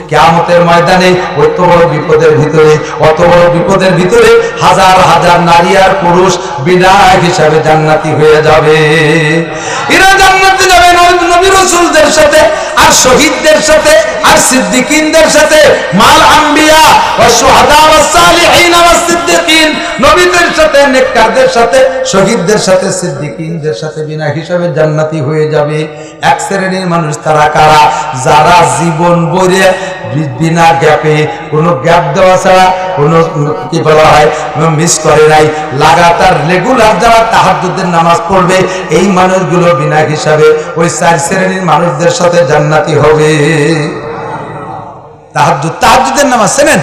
কিয়ামতের ময়দানে অত বড় বিপদের ভিতরে হাজার হাজার নারী আর পুরুষ বিনা হিসাবে জান্নাতি হয়ে যাবে। এরা জান্নাতে যাবে নবী রাসূলদের সাথে, আর শহীদদের সাথে, আর সিদ্দিকিনদের সাথে, মাল আম্বিয়া ওয়া শুহাদা ওয়াস সালিহিন ওয়াস সিদ্দিকিন, নবীদের সাথে, নেককারদের সাথে, শহীদদের সাথে, সিদ্দিকিনদের সাথে বিনা হিসাবে জান্নাতি হয়ে যাবে। এক শ্রেণীর মানুষ তারা কারা? যারা জীবন ভরে বিনা গ্যাপে, কোনো গ্যাপ দেওয়া ছাড়া, কোনো কি বলা হয় মিস করে নাই, লাগাতার রেগুলার যারা তাহাজ্জুদের নামাজ পড়বে, এই মানুষগুলো বিনা হিসাবে ওই 4 শ্রেণীর মানুষদের সাথে জান্নাতি হবে। তাহাজ্জুদের নামাজ চেনেন?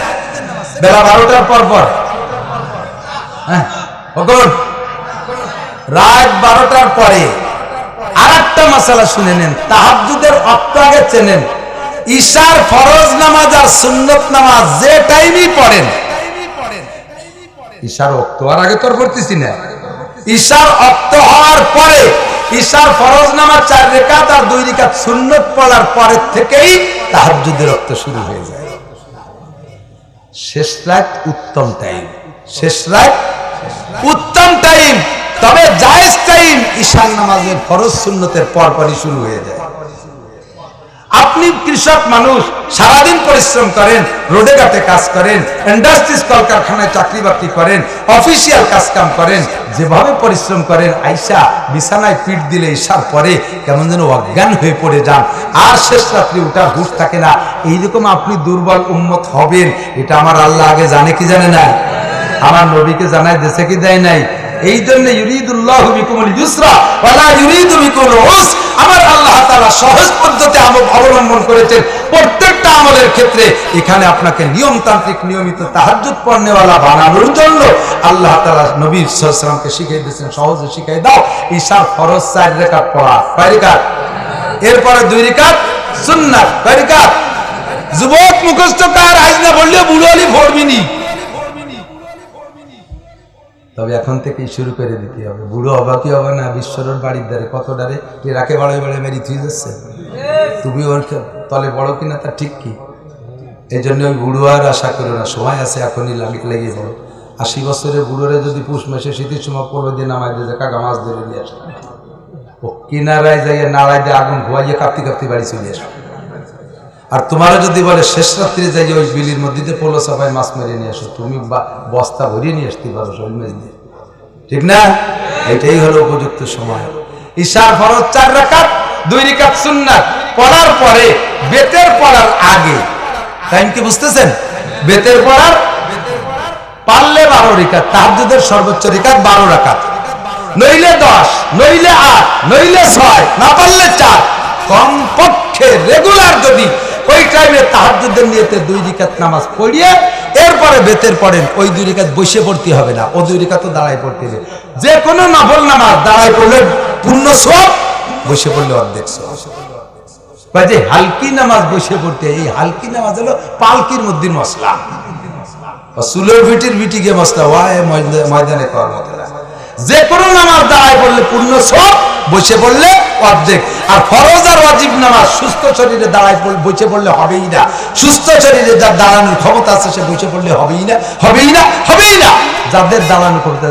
বেলা 12টার পর হ্যাঁ, রাত 12টার পরে আরেকটা মাসালা শুনে নেন। তাহাজ্জুদের অর্থ আগে চেনেন। ঈশার ফরজ নামাজ আর সুন্নত নামাজ যে টাইমই পড়েন, ঈশার ওয়াক্ত আর আগে তোর পড়তেছি না, ঈশার ওয়াক্ত হওয়ার পরে ঈশার ফরজ নামাজ 4 রাকাত আর 2 রাকাত সুন্নত পড়ার পরে থেকেই তাহাজ্জুদের ওয়াক্ত শুরু হয়ে যায়। শেষ রাত উত্তম টাইম, শেষ রাত উত্তম টাইম। তবে জায়েজ টাইম ঈশার নামাজের ফরজ সুন্নতের পরপরই শুরু হয়ে যায়। আপনি কৃষক মানুষ, সারাদিন পরিশ্রম করেন, রোডে ঘাটে কাজ করেন, ইন্ডাস্ট্রিজ কলকারখানায় চাকরি বাকরি করেন, অফিসিয়াল কাজ কাম করেন, যেভাবে পরিশ্রম করেন, আইসা বিছানায় পিঠ দিলে ঈশার পরে কেমন যেন অজ্ঞান হয়ে পড়ে যান, আর শেষ রাত্রি উঠার হুঁশ থাকে না। এইরকম আপনি দুর্বল উম্মত হবেন, এটা আমার আল্লাহ আগে জানে কি জানে না? আমার নবীকে জানায় দিয়েছে কি দেয় নাই? এই জন্য ইউরিদুল্লাহু বিকুমুল ইউসরা ওয়ালা ইউরিদু বিকুমুল উসর। আমার আল্লাহ তাআলা সহজ পদ্ধতি অবলম্বন করেছেন প্রত্যেকটা আমলের ক্ষেত্রে। এখানে আপনাকে নিয়মতান্ত্রিক নিয়মিত তাহাজ্জুদ পড়নেওয়ালা বানানোর জন্য আল্লাহ তাআলা নবী সাল্লাল্লাহু আলাইহি ওয়াসাল্লামকে শিখিয়ে দিয়েছেন, সহজে শিখিয়ে দাও ঈশার ফরজ 4 রাকাত পড়া, কয় রাকাত? এরপরে 2 রাকাত সুন্নাত, কয় রাকাত? যুবক মুখস্থকার আজ না বললে বুড়ো হলি পড়বিনি। তবে এখন থেকেই শুরু করে দিতে হবে। বুড়ো হবা কি হবে না, বিশ্বরোড বাড়ির ধারে কত ডারে রাখে বাড়ে বাড়ে মেরি থুই যাচ্ছে, তুমি ওর তলে বড় কিনা তা ঠিক কি? এই জন্য ওই বুড়ো আর আশা করো না, সময় আছে, এখনই লেগে পড়ো। 80 বছরের বুড়োরে যদি পুষ মাসে শীতের সময় পড়বে দিয়ে নামাই দিয়ে কাকা মাছ ধরে নিয়ে আসে, ও কিনারায় যাইয়ে নাড়াই দিয়ে আগুন ধোয়াইয়ে কাঁপতে কাঁপতে বাড়ি চলে আসে। আর তোমারও যদি বলে শেষ রাত্রে যাই ওই বিলির মধ্যে পোলো চাপায় মাছ মেরে নিয়ে আসো, তুমি বস্তা ভরিয়ে নিয়ে আসতে পারো শোল মাছ দিয়ে, ঠিক না? এটাই হলো উপযুক্ত সময়। ঈশার ফরজ 4 রাকাত, 2 রাকাত সুন্নাত পড়ার পরে বেতের পড়ার আগে, টাইম কি বুঝতেছেন? বেতের পড়ার পারলে 12 রাকাত, তাহাজ্জুদের সর্বোচ্চ রাকাত 12 রাকাত, নইলে 10, নইলে 8, নইলে 6, না পারলে 4, কমপক্ষে রেগুলার যদি ওই টাইমে তাহাজ্জুদের নিয়তে 2 রাকাত নামাজ পড়িয়ে এরপরে বেতের পড়েন, ওই 2 রাকাত বসে পড়তে হবে না, ও 2 রাকাত তো দাঁড়ায় পড়তে হবে। যে কোনো নফল নামাজ দাঁড়ায় পড়লে পূর্ণ সওয়াব, বসে পড়লে অর্ধেক সওয়াব। যে হালকি নামাজ বসে পড়তে, এই হালকি নামাজ হলো পালকির মধ্যে মশলা, সুলোর ভিটির ভিটিকে মশলা হয় ময়দানে করার মতো। যে কোনো নামাজ দাঁড়ায় পড়লে পূর্ণ সওয়াব, বসে পড়লে অর্ধেক। আর ফরজ আর ওয়াজিব নামাজ সুস্থ শরীরে দাঁড়ায় বসে পড়লে হবেই না। সুস্থ শরীরে যার দাঁড়ানোর ক্ষমতা আছে সে বসে পড়লে হবেই না, হবেই না, হবেই না। যাদের দাঁড়ানোর ক্ষমতা,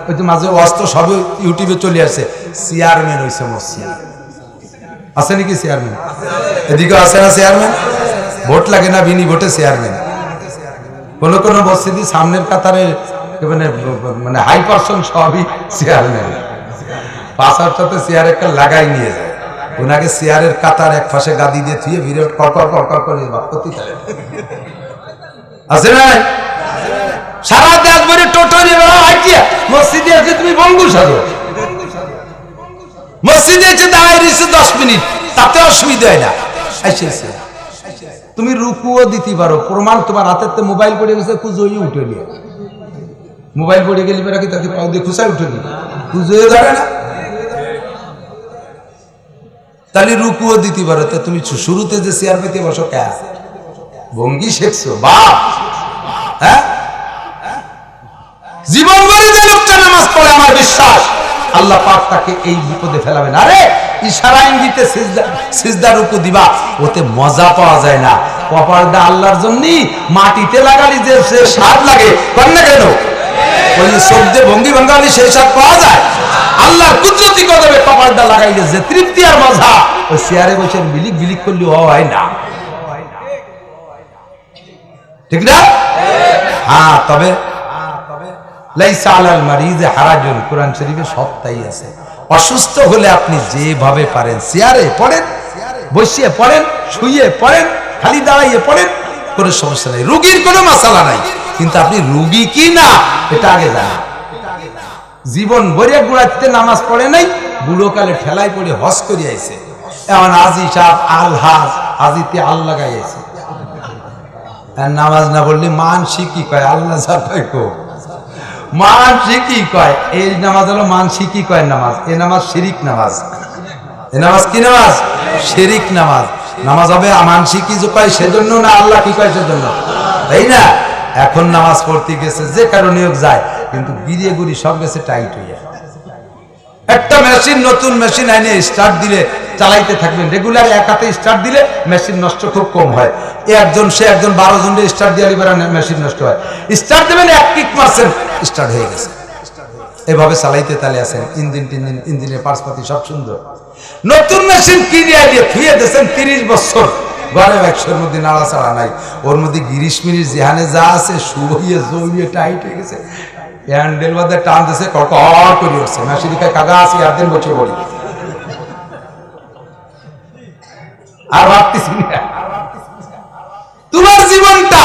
ওদের মাঝে অস্ত্র সবই ইউটিউবে চলে আসে, চেয়ারম্যান হয়েছে মসজিদ, আছে নাকি চেয়ারম্যান? এদিকে আছে না চেয়ারম্যান? ভোট লাগে না, বিনি ভোটে চেয়ারম্যান। কোন কোন মসজিদে সামনের কাতারে মানে হাই পার্সন সবই চেয়ারম্যান, পাশার সাথে চেয়ার একটা লাগাই নিয়ে যায়, ওনাকে চেয়ারের কাতার এক পাশে গাদি দিয়ে থুয়ে বিরাট কড়কড় কড়কড় করে করতে থাকে, আছে না? সারা দেশ ভরে টোটো নিয়ে বেড়া, মসজিদে আছে তুমি বঙ্গু সাজো, মসজিদে এসে দাঁড়াই রয়েছে 10 মিনিট, তাতে অসুবিধা হয় না। তুমি রুকুও দিতে পারো, প্রমাণ তোমার হাতে মোবাইল পড়ে গেছে, খুঁজোই উঠে নিয়ে, মোবাইল পড়ে গেলি বেড়া কি তাকে পাও দিয়ে খুঁচাই উঠে নি, খুঁজোই ধরে না, তাহলে রুকুও দিতে পারো। তা তুমি শুরুতে যে চেয়ার পেতে বসো কে ভঙ্গি শেখছো বাপ? হ্যাঁ, জীবন ভরে যে লোকটা নামাজ পড়ে, আমার বিশ্বাস আল্লাহ পাক তাকে এই বিপদে ফেলাবেন। আরে ইশারা ইঙ্গিতে সিজদা রুকু দিবা, ওতে মজা পাওয়া যায় না। কপালটা আল্লাহর জন্যই, মাটিতে লাগালি যে সে স্বাদ লাগে কর না কেন? ওই যে সবজে ভঙ্গি ভাঙ্গালি সেই স্বাদ পাওয়া যায়। আল্লাহর কুদরতি কদমে কপালটা লাগাইলে যে তৃপ্তি আর মজা, ওই চেয়ারে বসে বিলিক বিলিক করলে হয় না, ঠিক না? হ্যাঁ, তবে লাইসা আলাল মারিযে হারাজুন, কোরআন শরীফে সব তাই আছে। অসুস্থ হলে আপনি যেভাবে পারেন চেয়ারে পড়েন, বসিয়ে পড়েন, শুয়ে পড়েন, খালি দাঁড়াইয়ে পড়েন, কোনো সমস্যা নাই, রোগীর কোনো মাসালা নাই। কিন্তু আপনি রোগী কি না এটা আগে জানেন। জীবন ভরে গুড়াতে নামাজ পড়ে নাই, বুড়োকালে ঠেলাই পড়ে হজ করে আইছে, এমন আজি সাহেব আল হাজ আজিতে আল লাগাইছে। নামাজ না পড়লে মানসিকই কয়, আল্লাহ সাহেব কো মানসিকই কয়। এই নামাজ হলো মানসিকই কয় নামাজ। এ নামাজ শিরিক নামাজ। এ নামাজ কি নামাজ? শিরিক নামাজ। নামাজ হবে মানসিকই যে কয় সেজন্য না, আল্লাহ কি কয় সেজন্য, তাই না? এখন নামাজ পড়তে গেছে যে কারণে যায়, কিন্তু গিরিয়ে গুড়ি সব গেছে টাইট হইয়া। একটা মেশিন, নতুন মেশিন আইনে স্টার্ট দিলে চালাইতে থাকবেন রেগুলার, এক হাতে স্টার্ট দিলে মেশিন নষ্ট খুব কম হয়। একজন সে একজন 12 জন স্টার্ট দিয়ে মেশিন নষ্ট হয়। স্টার্ট দেবেন, এক কিক মারছেন, স্টার্ট হয়ে গেছে। এভাবে চালাইতে তালে আছেন, ইঞ্জিনের পার্সপাতি সব সুন্দর। নতুন মেশিন কিনে দিয়ে থুয়ে দিয়েছেন 30 বছর, ঘরে 100-এর মধ্যে নাড়াচাড়া নাই, ওর মধ্যে গিরিশ মিরিশ যেখানে যা আছে শুয়ে জড়িয়ে টাইট হয়ে গেছে। হ্যান্ডেল বাদে টান দিয়েছে, কড়কড় করে উঠছে। মেশিনকে কাগা আছে আর দিন বসে পড়ি আর ভাবতেছি না। তোমার জীবনটা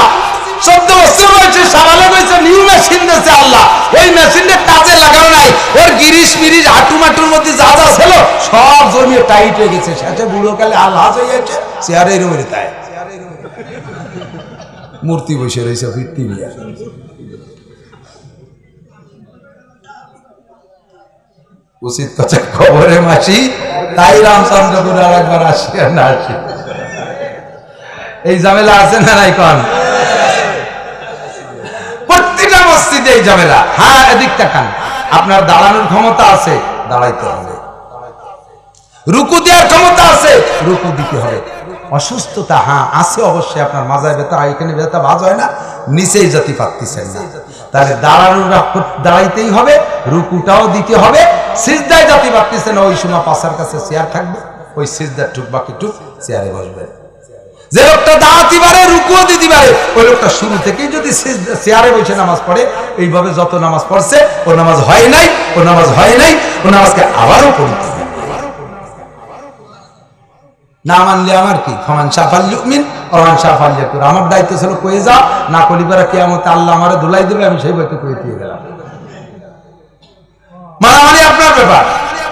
14 বছর বয়সে সারালে বয়সে নিউ মেশিন দিয়েছে আল্লাহ, ওই মেশিনটা কাজে লাগানো নাই, ওর গিরিশ মিরিশ হাঁটু মাটুর মধ্যে যা যা ছিল সব জমিয়ে টাইট হয়ে গেছে। সেটা বুড়ো কালে আল্লাহ হয়ে গেছে, চেয়ারে রুমে তাই মূর্তি বসে রয়েছে ফিরতি নিয়ে। উচিত কথা খবরে মাসি, তাই রামচন্দ্রপুর আর একবার আসি আর না আসি। এই ঝামেলা আছে না নাই? কন প্রত্যেকটা মসজিদে এই ঝামেলা। হ্যাঁ, এদিক তাকান, আপনার দাঁড়ানোর ক্ষমতা আছে, দাঁড়াইতে হবে। রুকু দেওয়ার ক্ষমতা আছে, রুকু দিতে হবে। অসুস্থতা হ্যাঁ আছে অবশ্যই, আপনার মাজায় ব্যথা, এখানে ব্যথা ভাজ হয় না, নিচেই জাতি পারতেছেন না, তাহলে দাঁড়াইতেই হবে, রুকুটাও দিতে হবে। সিজদায় জাতি পারতেছেন, ওই সময় পাশার কাছে চেয়ার থাকবে, ওই সিজদার টুক বাকি টুক চেয়ারে বসবে। যে লোকটা দাঁড়াতে পারে, রুকুও দিতে পারে, ওই লোকটা শুরু থেকেই যদি চেয়ারে বসে নামাজ পড়ে, এইভাবে যত নামাজ পড়ছে, ও নামাজ হয় নাই, ও নামাজ হয় নাই, ও নামাজকে আবারও পড়তে হবে। না মানলে আমার কি, ফামান শাফাল ইউমিন ওমান শাফাল ইয়াকুর। আমার দায়িত্ব ছিল কয়ে যা, না কলিবারা কিয়ামতে আল্লাহ আমারে ধুলাই দেবে, আমি সেই বইতে কয়ে দিয়ে গেলাম।